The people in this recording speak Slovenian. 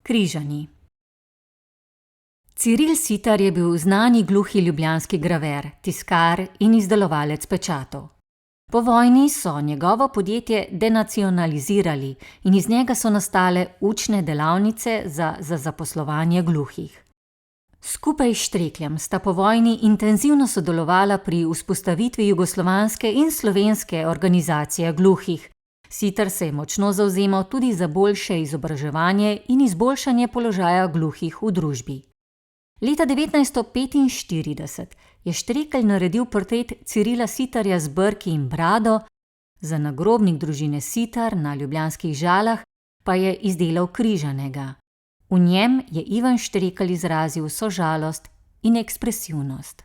Križani. Ciril Sitar je bil znani gluhi ljubljanski graver, tiskar in izdelovalec pečatov. Po vojni so njegovo podjetje denacionalizirali in iz njega so nastale učne delavnice za zaposlovanje gluhih. Skupaj s Štrekljem sta po vojni intenzivno sodelovala pri vzpostavitvi jugoslovanske in slovenske organizacije gluhih. Sitar se je močno zavzemal tudi za boljše izobraževanje in izboljšanje položaja gluhih v družbi. Leta 1945 je Štrekelj naredil portret Cirila Sitarja z brki in brado, za nagrobnik družine Sitar na ljubljanskih Žalah pa je izdelal križanega. V njem je Ivan Štrekelj izrazil sožalost in ekspresivnost.